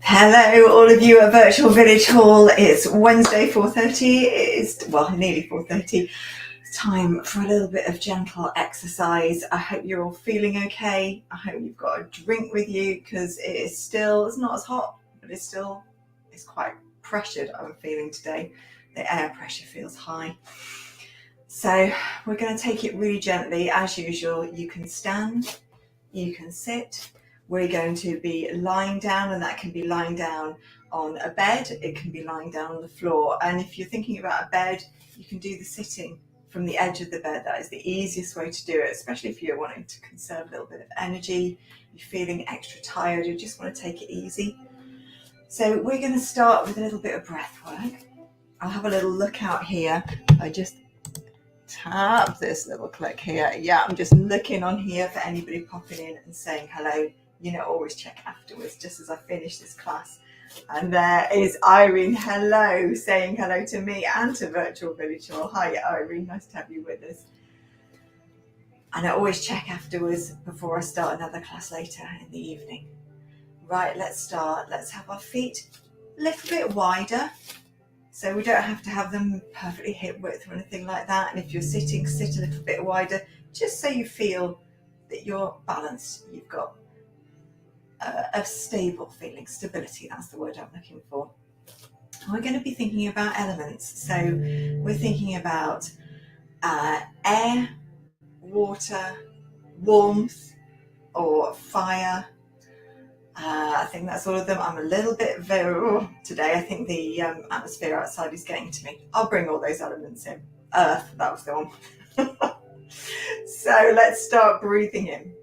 Hello, all of you at Virtual Village Hall. It's Wednesday, 4:30. It is, well, nearly 4:30. It's time for a little bit of gentle exercise. I hope you're all feeling okay. I hope you've got a drink with you because it's not as hot, but it's quite pressured, I'm feeling today. The air pressure feels high. So we're going to take it really gently. As usual, you can stand, you can sit. We're going to be lying down, and that can be lying down on a bed, it can be lying down on the floor. And if you're thinking about a bed, you can do the sitting from the edge of the bed. That is the easiest way to do it, especially if you're wanting to conserve a little bit of energy, you're feeling extra tired, you just want to take it easy. So we're going to start with a little bit of breath work. I'll have a little look out here. I just tap this little click here. Yeah, I'm just looking on here for anybody popping in and saying hello. You know, always check afterwards, just as I finish this class. And there is Irene, hello, saying hello to me and to Virtual Village Hall. Hi Irene, nice to have you with us. And I always check afterwards before I start another class later in the evening. Right, let's start. Let's have our feet a little bit wider. So we don't have to have them perfectly hip width or anything like that. And if you're sitting, sit a little bit wider, just so you feel that you're balanced. You've got a stable feeling, stability, that's the word I'm looking for. We're going to be thinking about elements. So we're thinking about air, water, warmth, or fire. I think that's all of them. I'm a little bit today. I think the atmosphere outside is getting to me. I'll bring all those elements in. Earth, that was the one. So let's start breathing in.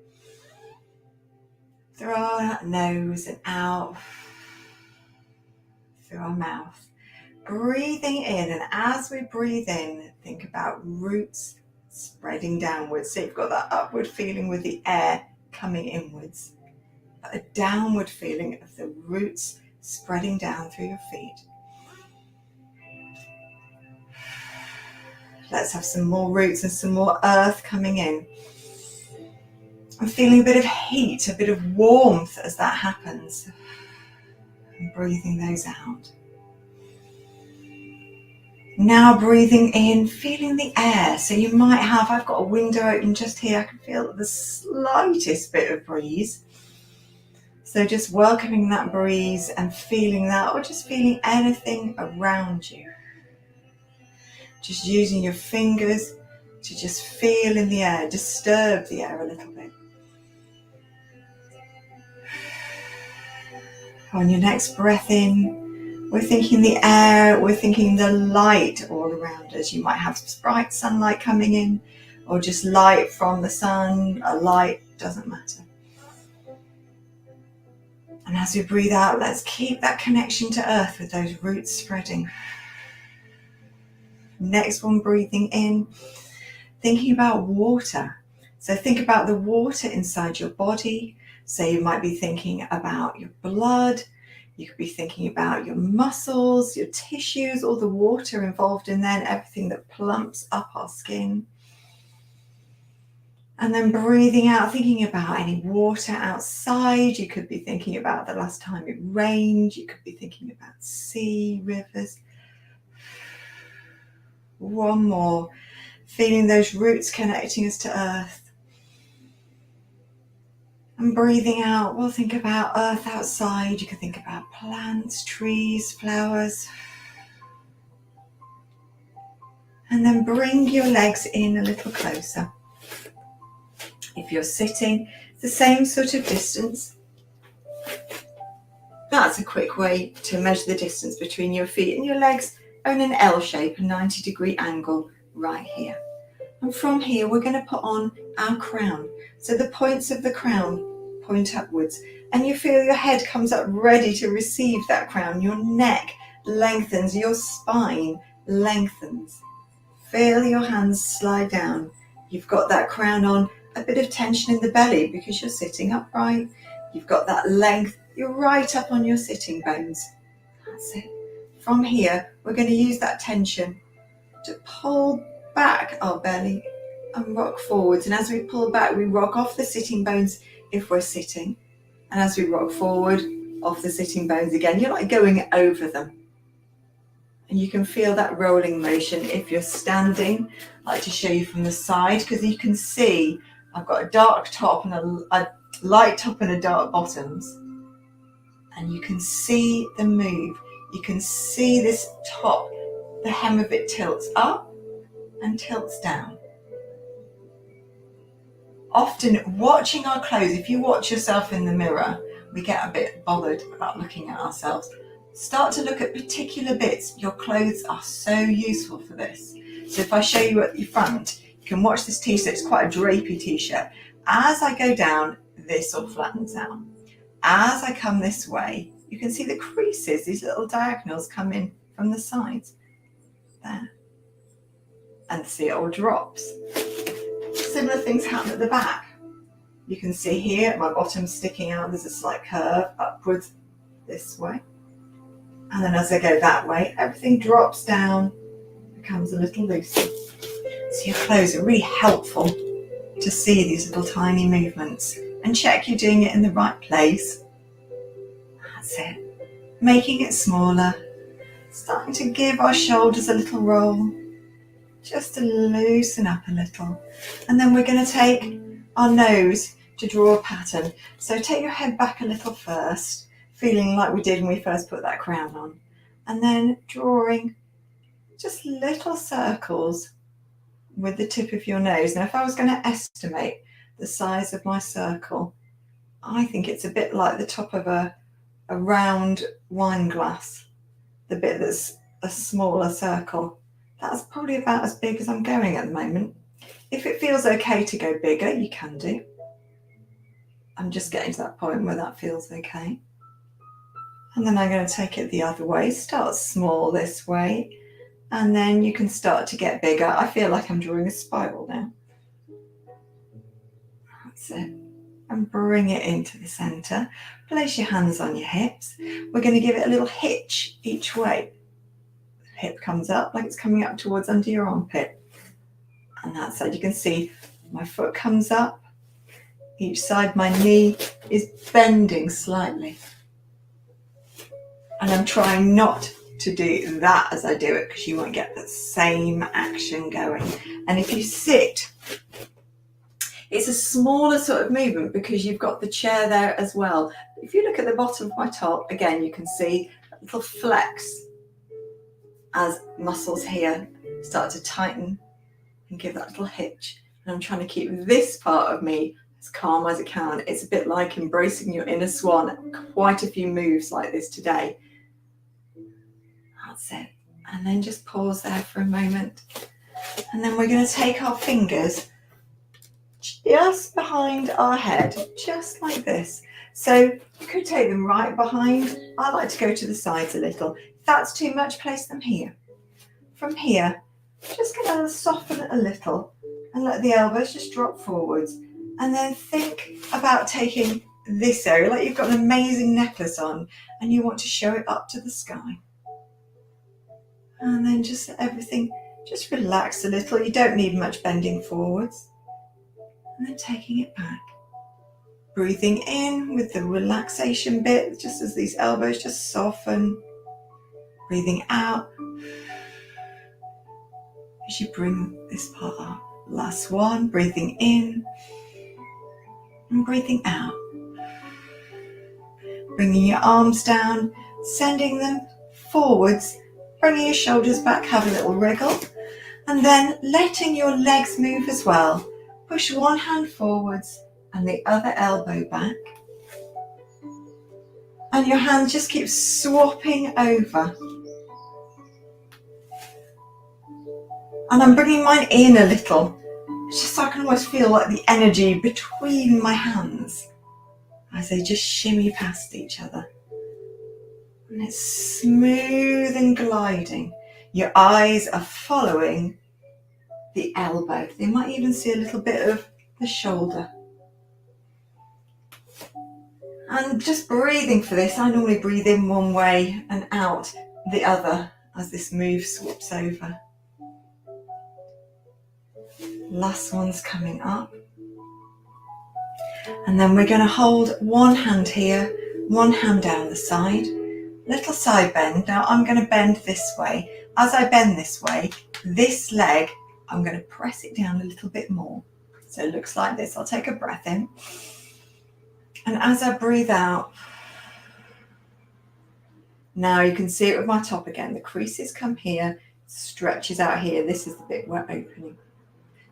Through our nose and out through our mouth. Breathing in, and as we breathe in, think about roots spreading downwards. So you've got that upward feeling with the air coming inwards. A downward feeling of the roots spreading down through your feet. Let's have some more roots and some more earth coming in. I'm feeling a bit of heat, a bit of warmth as that happens. And breathing those out. Now breathing in, feeling the air. So you might have, I've got a window open just here. I can feel the slightest bit of breeze. So just welcoming that breeze and feeling that, or just feeling anything around you. Just using your fingers to just feel in the air, disturb the air a little bit. On your next breath in, we're thinking the air, we're thinking the light all around us. You might have bright sunlight coming in, or just light from the sun, a light, doesn't matter. And as we breathe out, let's keep that connection to earth with those roots spreading. Next one, breathing in, thinking about water. So think about the water inside your body. So you might be thinking about your blood. You could be thinking about your muscles, your tissues, all the water involved in there, and everything that plumps up our skin. And then breathing out, thinking about any water outside. You could be thinking about the last time it rained. You could be thinking about sea, rivers. One more, feeling those roots connecting us to earth. And breathing out, we'll think about earth outside. You can think about plants, trees, flowers. And then bring your legs in a little closer. If you're sitting, it's the same sort of distance. That's a quick way to measure the distance between your feet and your legs are in an L shape, a 90-degree angle right here. And from here, we're going to put on our crown. So the points of the crown point upwards, and you feel your head comes up ready to receive that crown. Your neck lengthens, your spine lengthens. Feel your hands slide down. You've got that crown on, a bit of tension in the belly because you're sitting upright. You've got that length. You're right up on your sitting bones. That's it. From here, we're going to use that tension to pull back our belly and rock forwards. And as we pull back, we rock off the sitting bones if we're sitting. And as we rock forward off the sitting bones again, you're like going over them. And you can feel that rolling motion if you're standing. I like to show you from the side because you can see I've got a dark top and a light top and a dark bottoms. And you can see the move. You can see this top, the hem of it tilts up and tilts down. Often watching our clothes, if you watch yourself in the mirror, we get a bit bothered about looking at ourselves. Start to look at particular bits. Your clothes are so useful for this. So if I show you at the front, you can watch this t-shirt. It's quite a drapey t-shirt. As I go down, this all flattens out. As I come this way, you can see the creases, these little diagonals come in from the sides. There. And see it all drops. Similar things happen at the back. You can see here, my bottom's sticking out. There's a slight curve upwards this way. And then as I go that way, everything drops down, becomes a little looser. So your clothes are really helpful to see these little tiny movements and check you're doing it in the right place. That's it. Making it smaller. Starting to give our shoulders a little roll, just to loosen up a little. And then we're going to take our nose to draw a pattern. So take your head back a little first, feeling like we did when we first put that crown on. And then drawing just little circles with the tip of your nose. Now, if I was going to estimate the size of my circle, I think it's a bit like the top of a round wine glass, the bit that's a smaller circle. That's probably about as big as I'm going at the moment. If it feels okay to go bigger, you can do. I'm just getting to that point where that feels okay. And then I'm going to take it the other way. Start small this way, and then you can start to get bigger. I feel like I'm drawing a spiral now. That's it. And bring it into the center. Place your hands on your hips. We're going to give it a little hitch each way. The hip comes up like it's coming up towards under your armpit. And that's it. You can see my foot comes up. Each side, my knee is bending slightly. And I'm trying not to do that as I do it, because you won't get the same action going. And if you sit, it's a smaller sort of movement because you've got the chair there as well. If you look at the bottom of my top, again, you can see a little flex as muscles here start to tighten and give that little hitch. And I'm trying to keep this part of me as calm as it can. It's a bit like embracing your inner swan. Quite a few moves like this today. That's it. And then just pause there for a moment. And then we're going to take our fingers just behind our head, just like this. So you could take them right behind. I like to go to the sides a little. If that's too much, place them here. From here, just going to soften it a little and let the elbows just drop forwards. And then think about taking this area, like you've got an amazing necklace on and you want to show it up to the sky. And then just let everything just relax a little. You don't need much bending forwards. And then taking it back. Breathing in with the relaxation bit, just as these elbows just soften. Breathing out as you bring this part up. Last one, breathing in and breathing out. Bringing your arms down, sending them forwards, bringing your shoulders back, have a little wriggle, and then letting your legs move as well. Push one hand forwards and the other elbow back. And your hands just keep swapping over. And I'm bringing mine in a little. It's just so I can almost feel like the energy between my hands as they just shimmy past each other. And it's smooth and gliding. Your eyes are following the elbow. They might even see a little bit of the shoulder. And just breathing for this, I normally breathe in one way and out the other as this move swaps over. Last one's coming up. And then we're going to hold one hand here, one hand down the side, little side bend. Now I'm going to bend this way. As I bend this way, this leg, I'm going to press it down a little bit more. So it looks like this. I'll take a breath in. And as I breathe out, now you can see it with my top again. The creases come here, stretches out here. This is the bit we're opening.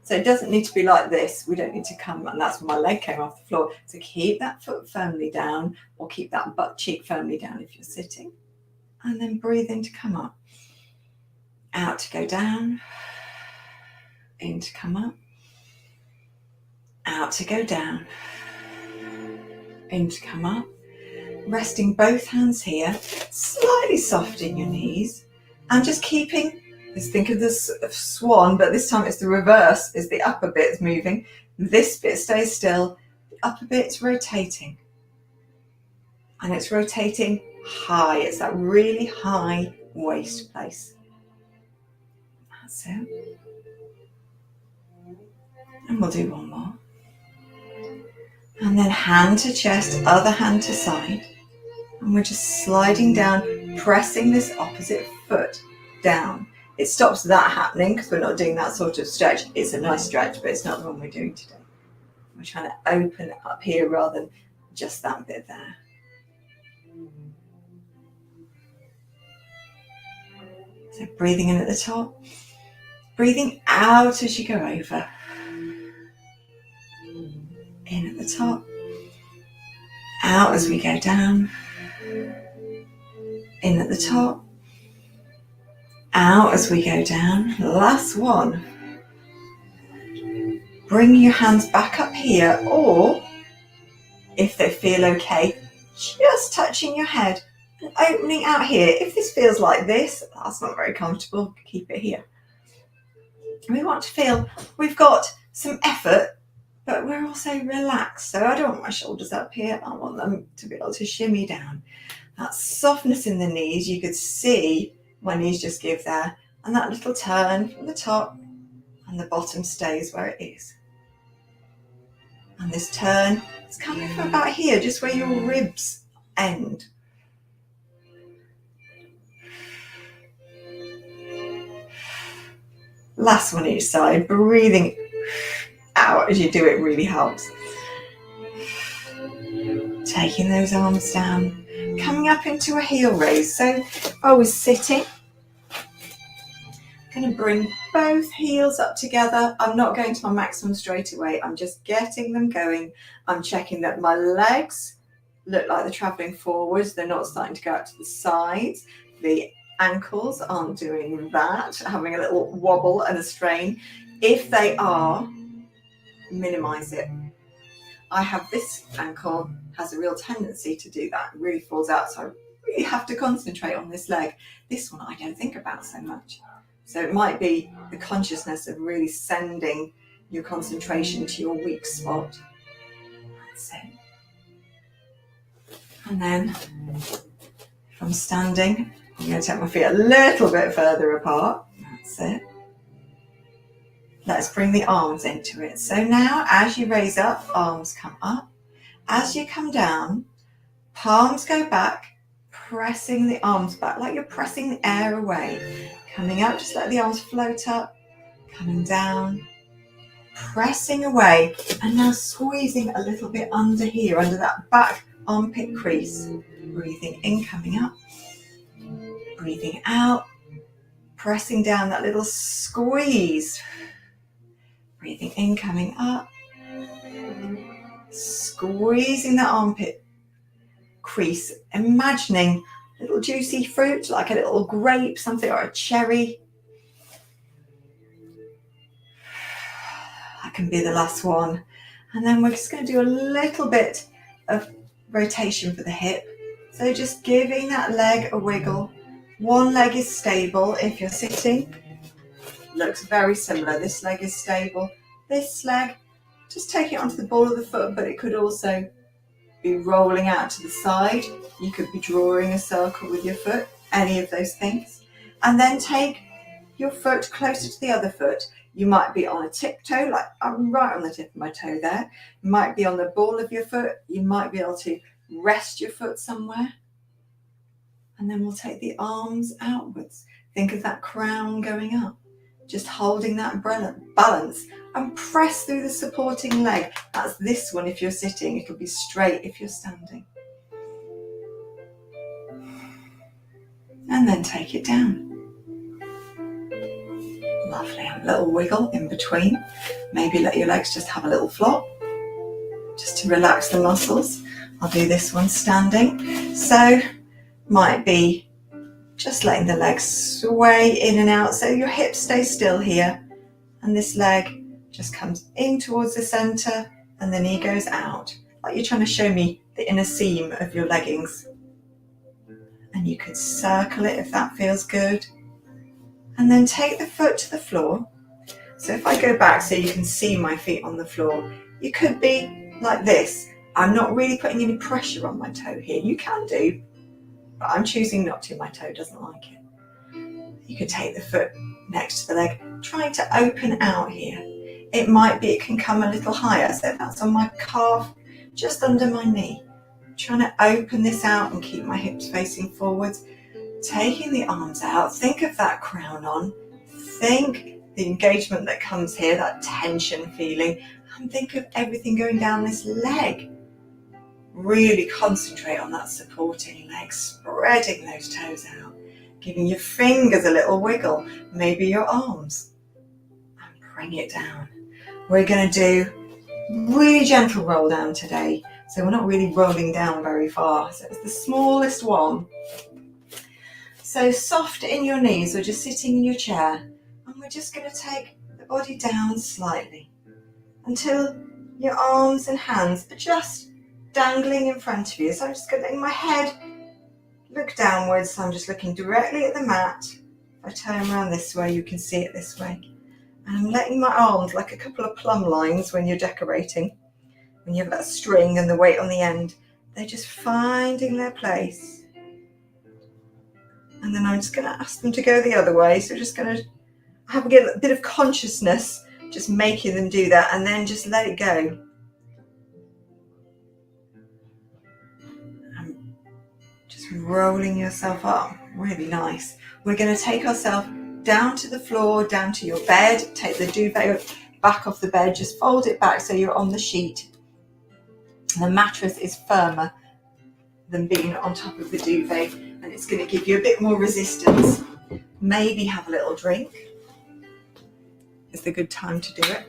So it doesn't need to be like this. We don't need to come, and that's when my leg came off the floor. So keep that foot firmly down, or keep that butt cheek firmly down if you're sitting. And then breathe in to come up. Out to go down. In to come up. Out to go down. In to come up. Resting both hands here, slightly soft in your knees, and just keeping, let's think of this swan, but this time it's the reverse, is the upper bit's moving. This bit stays still, the upper bit's rotating. And it's rotating high, it's that really high waist place. That's it. And we'll do one more. And then hand to chest, other hand to side. And we're just sliding down, pressing this opposite foot down. It stops that happening because we're not doing that sort of stretch. It's a nice stretch, but it's not the one we're doing today. We're trying to open it up here rather than just that bit there. So breathing in at the top, breathing out as you go over. In at the top, out as we go down. In at the top, out as we go down. Last one. Bring your hands back up here, or if they feel okay, just touching your head and opening out here. If this feels like this, that's not very comfortable, keep it here. We want to feel we've got some effort, but we're also relaxed. So I don't want my shoulders up here, I want them to be able to shimmy down. That softness in the knees, you could see my knees just give there, and that little turn from the top, and the bottom stays where it is. And this turn is coming from about here, just where your ribs end. Last one each side, breathing out as you do it really helps. Taking those arms down. Coming up into a heel raise. So if I was sitting, I'm going to bring both heels up together. I'm not going to my maximum straight away. I'm just getting them going. I'm checking that my legs look like they're traveling forwards. They're not starting to go out to the sides. The ankles aren't doing that, having a little wobble and a strain. If they are, minimize it. I have this ankle has a real tendency to do that. It really falls out, so I really have to concentrate on this leg. This one I don't think about so much. So it might be the consciousness of really sending your concentration to your weak spot. That's it. And then if I'm standing, I'm going to take my feet a little bit further apart. That's it. Let's bring the arms into it. So now as you raise up, arms come up. As you come down, palms go back, pressing the arms back like you're pressing the air away. Coming up, just let the arms float up, coming down, pressing away, and now squeezing a little bit under here, under that back armpit crease. Breathing in, coming up, breathing out, pressing down that little squeeze. Breathing in, coming up, squeezing that armpit crease, imagining a little juicy fruit like a little grape, something, or a cherry. That can be the last one. And then we're just going to do a little bit of rotation for the hip. So just giving that leg a wiggle. One leg is stable if you're sitting. Looks very similar. This leg is stable. This leg, just take it onto the ball of the foot, but it could also be rolling out to the side. You could be drawing a circle with your foot, any of those things. And then take your foot closer to the other foot. You might be on a tiptoe, like I'm right on the tip of my toe there. You might be on the ball of your foot. You might be able to rest your foot somewhere. And then we'll take the arms outwards. Think of that crown going up. Just holding that balance and press through the supporting leg. That's this one if you're sitting. It'll be straight if you're standing. And then take it down. Lovely. A little wiggle in between. Maybe let your legs just have a little flop, just to relax the muscles. I'll do this one standing. So might be just letting the legs sway in and out so your hips stay still here. And this leg just comes in towards the center and the knee goes out. Like you're trying to show me the inner seam of your leggings. And you could circle it if that feels good. And then take the foot to the floor. So if I go back so you can see my feet on the floor, you could be like this. I'm not really putting any pressure on my toe here. You can do, but I'm choosing not to. My toe doesn't like it. You could take the foot next to the leg, trying to open out here. It might be it can come a little higher. So that's on my calf, just under my knee. Trying to open this out and keep my hips facing forwards. Taking the arms out, think of that crown on, think the engagement that comes here, that tension feeling, and think of everything going down this leg. Really concentrate on that supporting leg, spreading those toes out, giving your fingers a little wiggle, maybe your arms, and bring it down. We're going to do really gentle roll down today, so we're not really rolling down very far, so it's the smallest one. So soft in your knees or just sitting in your chair, and we're just going to take the body down slightly until your arms and hands are just dangling in front of you. So I'm just going to let my head look downwards, so I'm just looking directly at the mat. If I turn around this way, you can see it this way. And I'm letting my arms, like a couple of plumb lines when you're decorating, when you have that string and the weight on the end, they're just finding their place. And then I'm just going to ask them to go the other way. So just going to have a bit of consciousness, just making them do that, and then just let it go. And just rolling yourself up, really nice. We're going to take ourselves down to the floor, down to your bed. Take the duvet back off the bed, just fold it back so you're on the sheet. And the mattress is firmer than being on top of the duvet, and it's going to give you a bit more resistance. Maybe have a little drink. It's a good time to do it.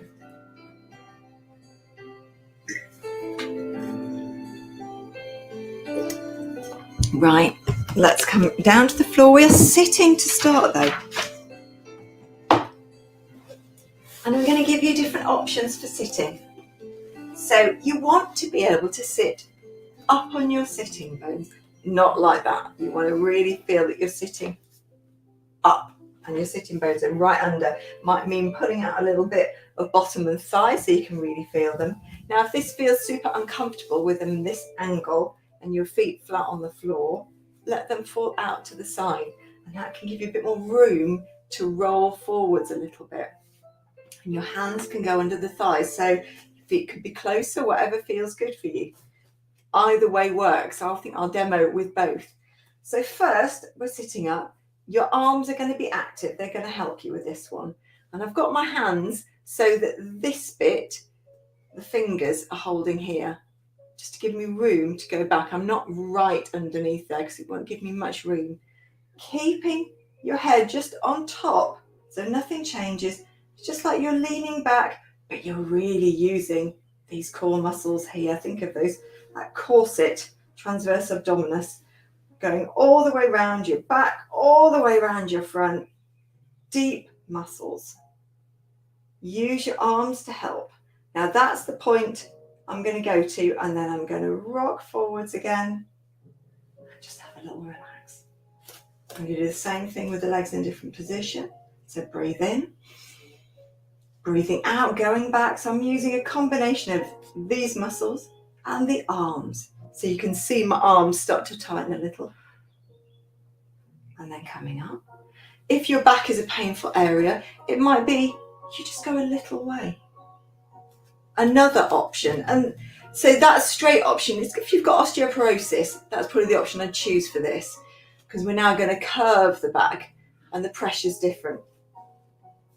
Right, let's come down to the floor. We are sitting to start though. And I'm going to give you different options for sitting. So you want to be able to sit up on your sitting bones, not like that. You want to really feel that you're sitting up and your sitting bones are right under. Might mean pulling out a little bit of bottom and thigh so you can really feel them. Now, if this feels super uncomfortable with them in this angle and your feet flat on the floor, let them fall out to the side, and that can give you a bit more room to roll forwards a little bit. And your hands can go under the thighs, so feet could be closer, whatever feels good for you. Either way works. So I think I'll demo with both. So first, we're sitting up. Your arms are going to be active. They're going to help you with this one. And I've got my hands so that this bit, the fingers are holding here, just to give me room to go back. I'm not right underneath there because it won't give me much room. Keeping your head just on top, so nothing changes. It's just like you're leaning back, but you're really using these core muscles here. Think of those, that corset, transverse abdominis, going all the way around your back, all the way around your front. Deep muscles. Use your arms to help. Now that's the point I'm going to go to, and then I'm going to rock forwards again. Just have a little relax. I'm going to do the same thing with the legs in different position. So breathe in. Breathing out, going back. So I'm using a combination of these muscles and the arms. So you can see my arms start to tighten a little. And then coming up. If your back is a painful area, it might be you just go a little way. Another option, and so that straight option is if you've got osteoporosis, that's probably the option I'd choose for this, because we're now going to curve the back and the pressure's different.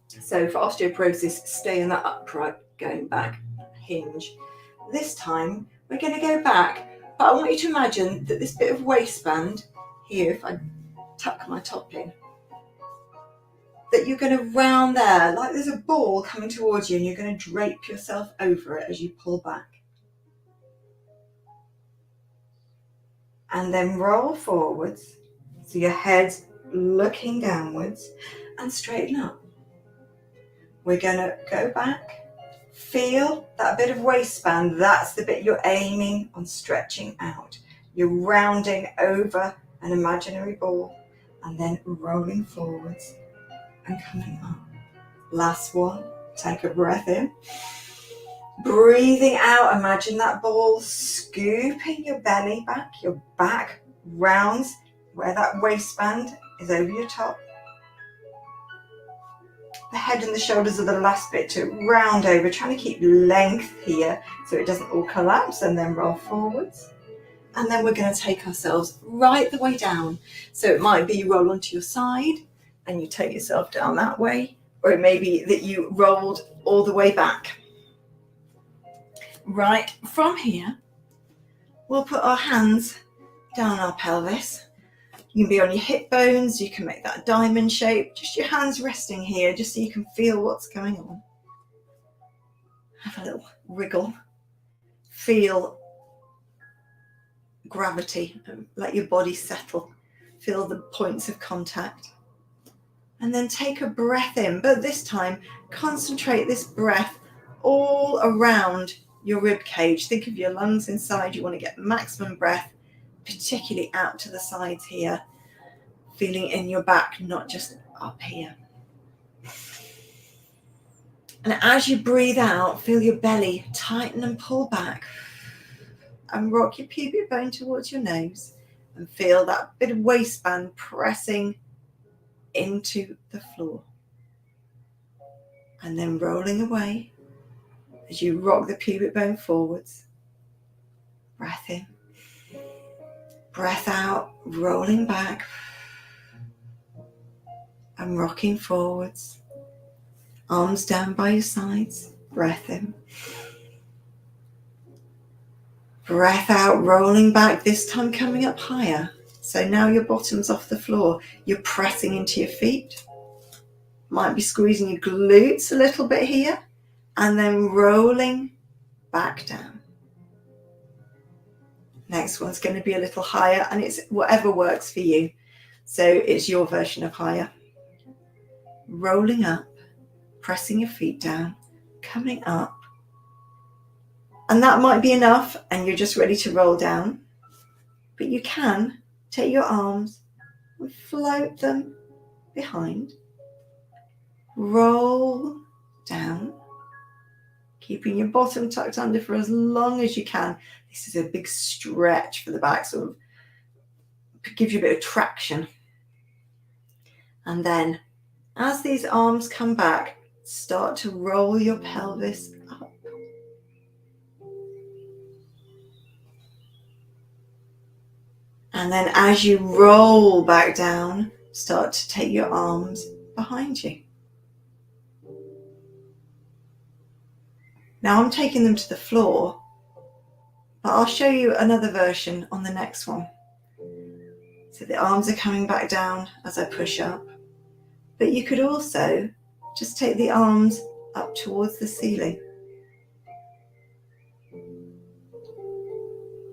So for osteoporosis, stay in that upright, going back, hinge. This time we're going to go back, but I want you to imagine that this bit of waistband here, if I tuck my top in, that you're going to round there, like there's a ball coming towards you, and you're going to drape yourself over it as you pull back. And then roll forwards, so your head's looking downwards, and straighten up. We're going to go back, feel that bit of waistband, that's the bit you're aiming on stretching out. You're rounding over an imaginary ball, and then rolling forwards and coming up. Last one, take a breath in. Breathing out, imagine that ball scooping your belly back, your back rounds where that waistband is over your top. The head and the shoulders are the last bit to round over, trying to keep length here so it doesn't all collapse, and then roll forwards. And then we're going to take ourselves right the way down. So it might be you roll onto your side and you take yourself down that way, or it may be that you rolled all the way back. Right, from here, we'll put our hands down our pelvis. You can be on your hip bones, you can make that diamond shape, just your hands resting here, just so you can feel what's going on. Have a little wriggle. Feel gravity, let your body settle. Feel the points of contact. And then take a breath in, but this time, concentrate this breath all around your rib cage. Think of your lungs inside. You want to get maximum breath, particularly out to the sides here, feeling in your back, not just up here. And as you breathe out, feel your belly tighten and pull back, and rock your pubic bone towards your nose, and feel that bit of waistband pressing into the floor. And then rolling away as you rock the pubic bone forwards. Breath in. Breath out, rolling back and rocking forwards. Arms down by your sides. Breath in. Breath out, rolling back, this time coming up higher. So now your bottom's off the floor. You're pressing into your feet. Might be squeezing your glutes a little bit here. And then rolling back down. Next one's going to be a little higher, and it's whatever works for you. So it's your version of higher. Rolling up, pressing your feet down, coming up. And that might be enough, and you're just ready to roll down. But you can take your arms and float them behind. Roll down, keeping your bottom tucked under for as long as you can. This is a big stretch for the back, sort of gives you a bit of traction. And then as these arms come back, start to roll your pelvis up. And then as you roll back down, start to take your arms behind you. Now I'm taking them to the floor, but I'll show you another version on the next one. So the arms are coming back down as I push up, but you could also just take the arms up towards the ceiling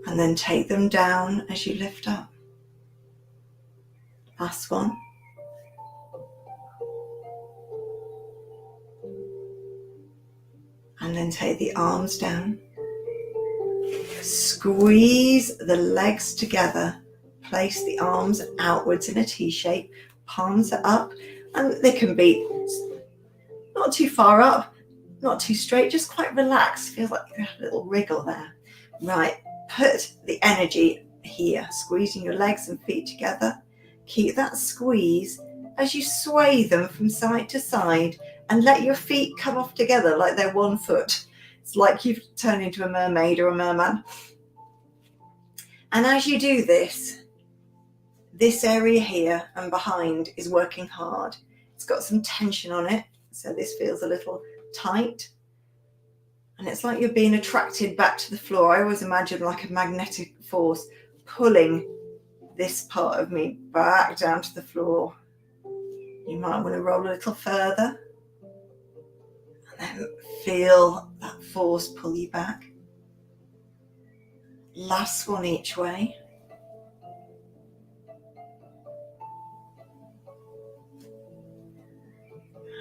and then take them down as you lift up. Last one. And then take the arms down. Squeeze the legs together. Place the arms outwards in a T shape. Palms are up. And they can be not too far up, not too straight, just quite relaxed. Feels like you have a little wriggle there. Right, put the energy here, squeezing your legs and feet together. Keep that squeeze as you sway them from side to side and let your feet come off together like they're one foot. It's like you've turned into a mermaid or a merman. And as you do this, this area here and behind is working hard. It's got some tension on it, so this feels a little tight. And it's like you're being attracted back to the floor. I always imagine like a magnetic force pulling this part of me back down to the floor. You might want to roll a little further and then feel that force pull you back. Last one each way.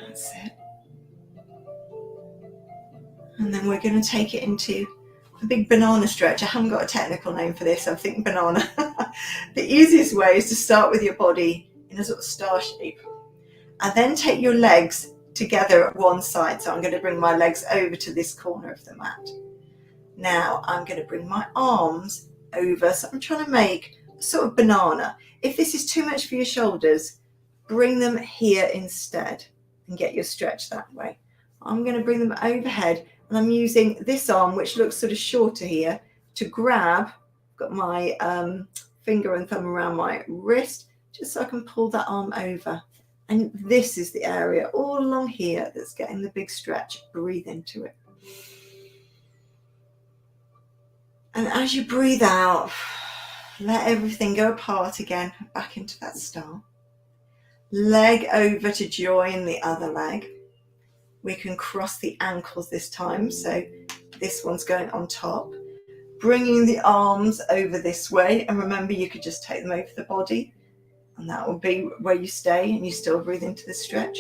That's it. And then we're going to take it into a big banana stretch. I haven't got a technical name for this. I'm thinking banana. The easiest way is to start with your body in a sort of star shape. And then take your legs together at one side. So I'm going to bring my legs over to this corner of the mat. Now I'm going to bring my arms over. So I'm trying to make a sort of banana. If this is too much for your shoulders, bring them here instead and get your stretch that way. I'm going to bring them overhead, and I'm using this arm, which looks sort of shorter here, to grab. I've got my finger and thumb around my wrist, just so I can pull that arm over. And this is the area all along here that's getting the big stretch. Breathe into it. And as you breathe out, let everything go apart again, back into that star. Leg over to join the other leg. We can cross the ankles this time, so this one's going on top. Bringing the arms over this way, and remember you could just take them over the body, and that will be where you stay and you still breathe into the stretch.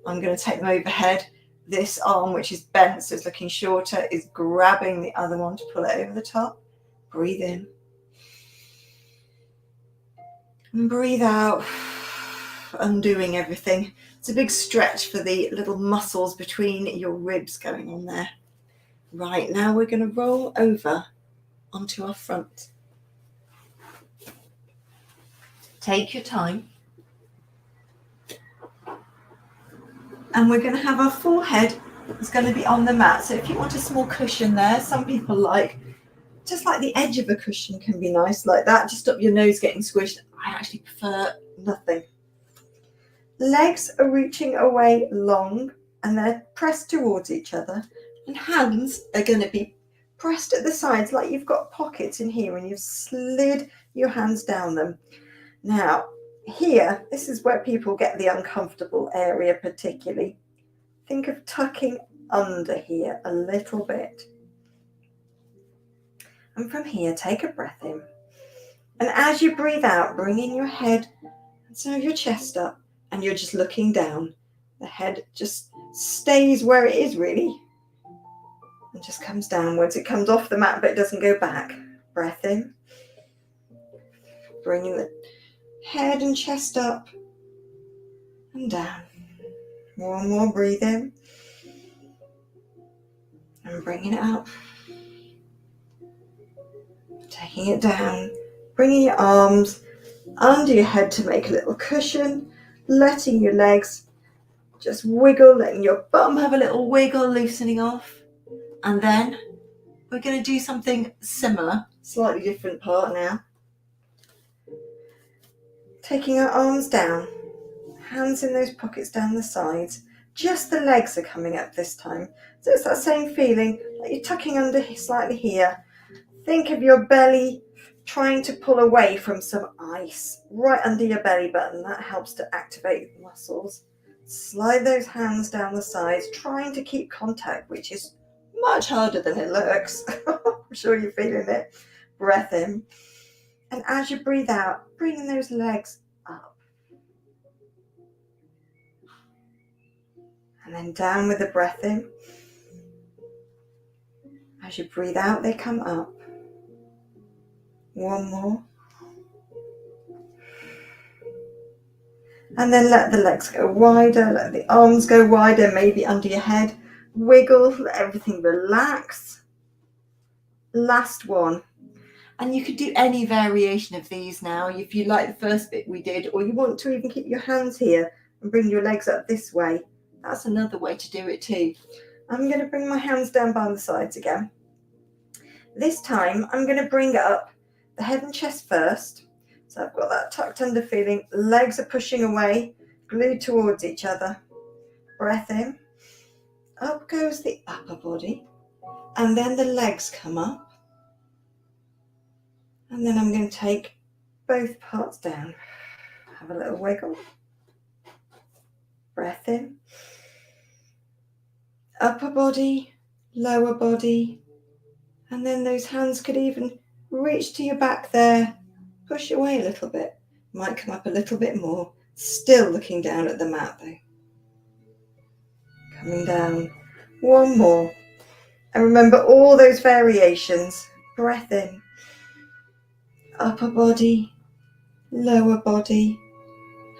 I'm going to take them overhead. This arm, which is bent, so it's looking shorter, is grabbing the other one to pull it over the top. Breathe in. And breathe out, undoing everything. It's a big stretch for the little muscles between your ribs going on there. Right, now we're going to roll over onto our front. Take your time. And we're going to have our forehead is going to be on the mat. So if you want a small cushion there, some people like, just like the edge of a cushion can be nice like that. Just stop your nose getting squished. I actually prefer nothing. Legs are reaching away long and they're pressed towards each other. And hands are going to be pressed at the sides like you've got pockets in here and you've slid your hands down them. Now, here, this is where people get the uncomfortable area particularly. Think of tucking under here a little bit. And from here, take a breath in. And as you breathe out, bring in your head and some of your chest up, and you're just looking down. The head just stays where it is, really, and just comes downwards. It comes off the mat, but it doesn't go back. Breath in. Bringing the head and chest up and down. One more, breathe in. And bringing it up. Taking it down. Bringing your arms under your head to make a little cushion. Letting your legs just wiggle, letting your bum have a little wiggle, loosening off. And then we're going to do something similar, slightly different part now. Taking our arms down, hands in those pockets down the sides. Just the legs are coming up this time. So it's that same feeling, like you're tucking under slightly here. Think of your belly trying to pull away from some ice right under your belly button. That helps to activate the muscles. Slide those hands down the sides, trying to keep contact, which is much harder than it looks. I'm sure you're feeling it. Breath in. And as you breathe out, bringing those legs up. And then down with the breath in. As you breathe out, they come up. One more. And then let the legs go wider, let the arms go wider, maybe under your head. Wiggle, let everything relax. Last one. And you could do any variation of these now if you like the first bit we did, or you want to even keep your hands here and bring your legs up this way. That's another way to do it too. I'm going to bring my hands down by the sides again. This time I'm going to bring up the head and chest first. So I've got that tucked under feeling. Legs are pushing away, glued towards each other. Breath in. Up goes the upper body. And then the legs come up. And then I'm going to take both parts down. Have a little wiggle. Breath in. Upper body, lower body. And then those hands could even reach to your back there. Push away a little bit. Might come up a little bit more. Still looking down at the mat though. Coming down. One more. And remember all those variations. Breath in. Upper body, lower body.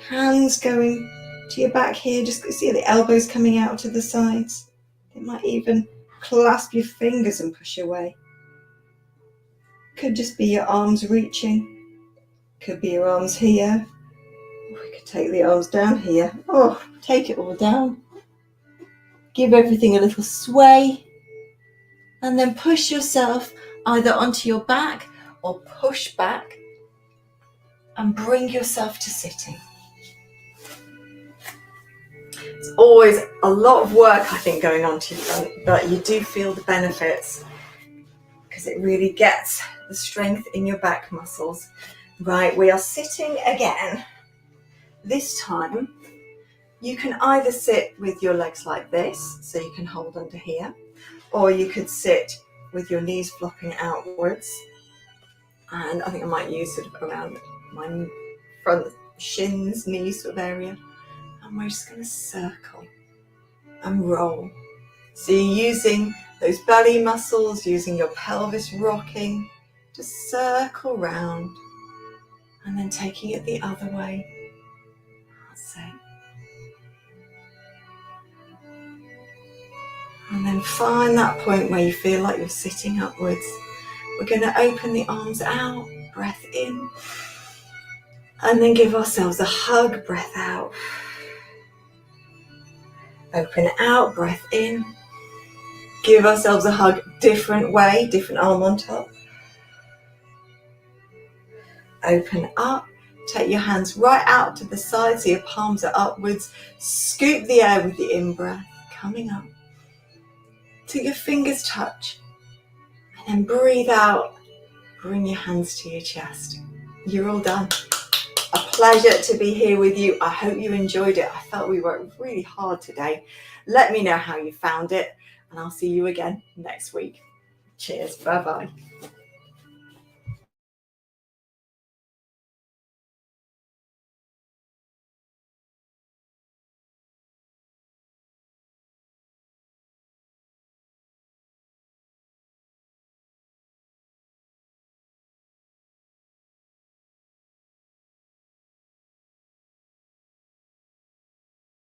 Hands going to your back here. Just see the elbows coming out to the sides. It might even clasp your fingers and push away. Could just be your arms reaching. Could be your arms here. We could take the arms down here. Oh, take it all down. Give everything a little sway. And then push yourself either onto your back or push back. And bring yourself to sitting. It's always a lot of work, I think, going on to your front, but you do feel the benefits because it really gets the strength in your back muscles. Right, we are sitting again. This time, you can either sit with your legs like this, so you can hold under here, or you could sit with your knees flopping outwards. And I think I might use sort of around my front shins, knees sort of area. And we're just going to circle and roll. So you're using those belly muscles, using your pelvis rocking, just circle round and then taking it the other way. That's it. And then find that point where you feel like you're sitting upwards. We're going to open the arms out, breath in, and then give ourselves a hug, breath out. Open out, breath in. Give ourselves a hug, different way, different arm on top. Open up, take your hands right out to the side so your palms are upwards. Scoop the air with the in-breath, coming up till your fingers touch. And then breathe out, bring your hands to your chest. You're all done. A pleasure to be here with you. I hope you enjoyed it. I felt we worked really hard today. Let me know how you found it, and I'll see you again next week. Cheers. Bye-bye.